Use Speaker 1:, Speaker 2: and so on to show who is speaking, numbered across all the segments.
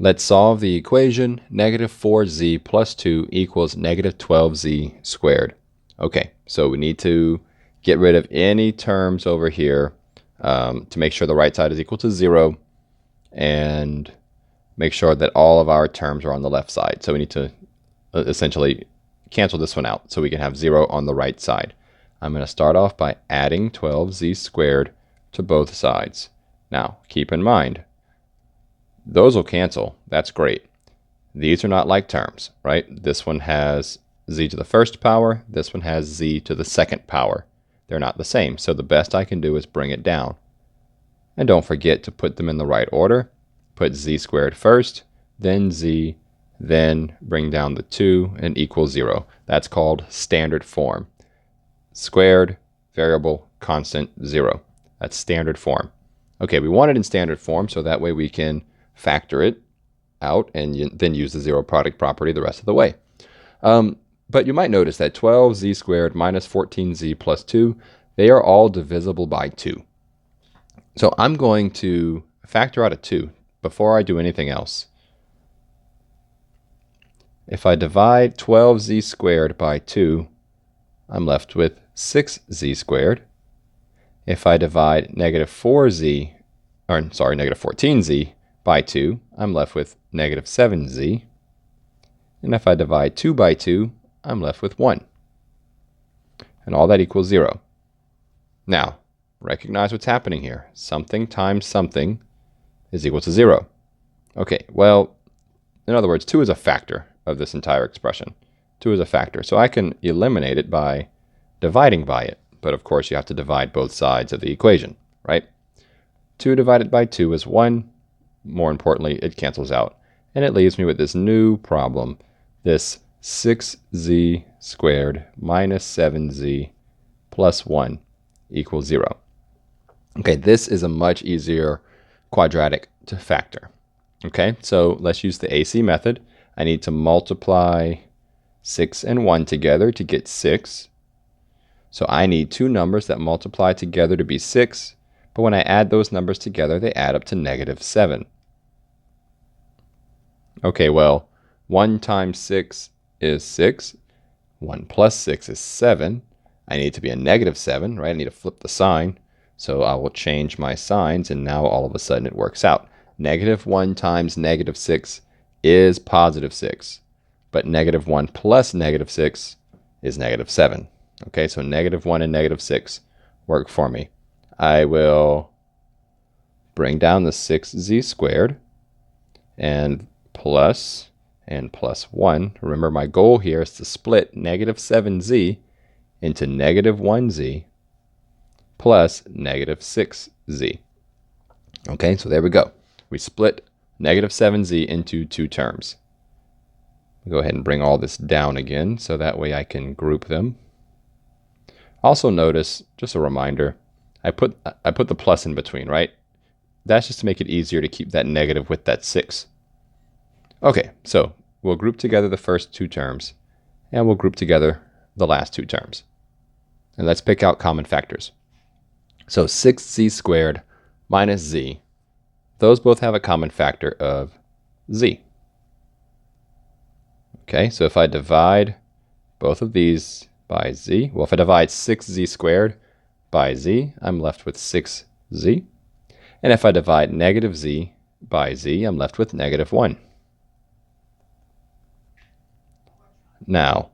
Speaker 1: Let's solve the equation negative 4z plus 2 equals negative 12z squared. Okay, so we need to get rid of any terms over here to make sure the right side is equal to 0 and make sure that all of our terms are on the left side. So we need to essentially cancel this one out so we can have 0 on the right side. I'm going to start off by adding 12z squared to both sides. Now, keep in mind, those will cancel. That's great. These are not like terms, right? This one has z to the first power. This one has z to the second power. They're not the same. So the best I can do is bring it down. And don't forget to put them in the right order. Put z squared first, then z, then bring down the 2 and equal 0. That's called standard form. Squared, variable, constant, 0. That's standard form. Okay, we want it in standard form so that way we can factor it out and then use the zero product property the rest of the way. But you might notice that 12z squared minus 14z plus 2, they are all divisible by 2. So I'm going to factor out a 2 before I do anything else. If I divide 12z squared by 2, I'm left with 6z squared. If I divide negative 14z by 2, I'm left with negative 7z. And if I divide 2 by 2, I'm left with 1. And all that equals 0. Now, recognize what's happening here. Something times something is equal to 0. Okay, well, in other words, 2 is a factor of this entire expression. 2 is a factor. So I can eliminate it by dividing by it. But of course, you have to divide both sides of the equation, right? 2 divided by 2 is 1. More importantly, it cancels out. And it leaves me with this new problem, this 6z squared minus 7z plus 1 equals 0. Okay, this is a much easier quadratic to factor. Okay, so let's use the AC method. I need to multiply 6 and 1 together to get 6. So I need two numbers that multiply together to be 6. But when I add those numbers together, they add up to negative 7. Okay, well, 1 times 6 is 6. 1 plus 6 is 7. I need it to be a negative 7, right? I need to flip the sign. So I will change my signs, and now all of a sudden it works out. Negative 1 times negative 6 is positive 6. But negative 1 plus negative 6 is negative 7. Okay, so negative 1 and negative 6 work for me. I will bring down the 6z squared and plus 1. Remember, my goal here is to split negative 7z into negative 1z plus negative 6z. Okay, so there we go. We split negative 7z into two terms. I'll go ahead and bring all this down again so that way I can group them. Also notice, just a reminder, I put the plus in between, right? That's just to make it easier to keep that negative with that 6. Okay, so we'll group together the first two terms, and we'll group together the last two terms. And let's pick out common factors. So 6z squared minus z, those both have a common factor of z. Okay, so if I divide both of these by z, well, if I divide 6z squared by z, I'm left with 6z. And if I divide negative z by z, I'm left with negative 1. Now,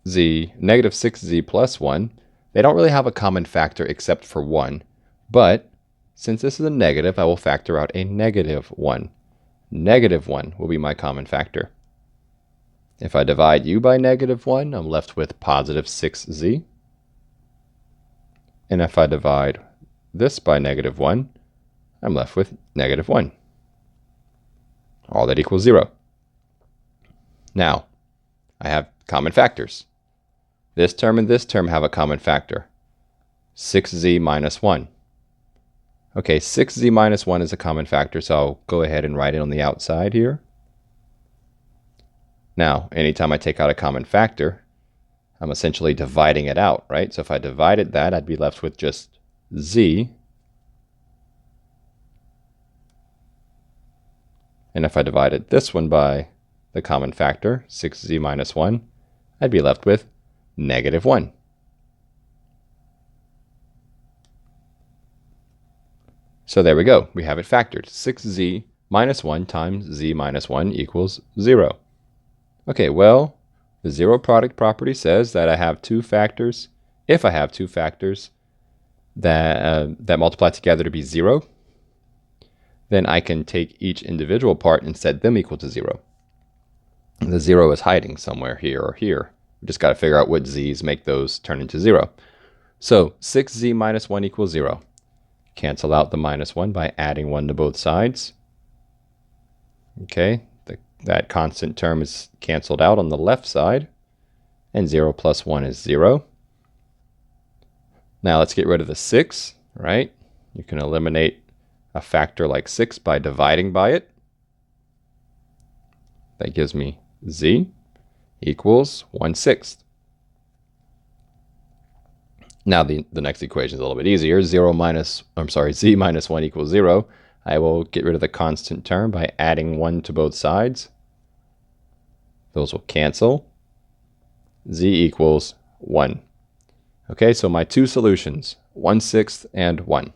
Speaker 1: negative 6z plus 1, they don't really have a common factor except for 1. But since this is a negative, I will factor out a negative 1. Negative 1 will be my common factor. If I divide u by negative 1, I'm left with positive 6z. And if I divide this by negative 1, I'm left with negative 1. All that equals 0. Now, I have common factors. This term and this term have a common factor. 6z minus 1. Okay, 6z minus 1 is a common factor, so I'll go ahead and write it on the outside here. Now, anytime I take out a common factor, I'm essentially dividing it out, right? So if I divided that, I'd be left with just z And if I divided this one by the common factor, 6z minus 1, I'd be left with negative 1. So there we go. We have it factored. 6z minus 1 times z minus 1 equals 0. Okay, well, the zero product property says that I have two factors. If I have two factors that multiply together to be 0, then I can take each individual part and set them equal to 0. The 0 is hiding somewhere here or here. We just got to figure out what z's make those turn into 0. So 6z minus 1 equals 0. Cancel out the minus 1 by adding 1 to both sides. Okay, that constant term is canceled out on the left side. And 0 plus 1 is 0. Now let's get rid of the 6, right? You can eliminate a factor like 6 by dividing by it. That gives me z equals 1/6. Now the next equation is a little bit easier. Z minus 1 equals 0. I will get rid of the constant term by adding 1 to both sides. Those will cancel. Z equals 1. Okay, so my two solutions, 1/6 and 1.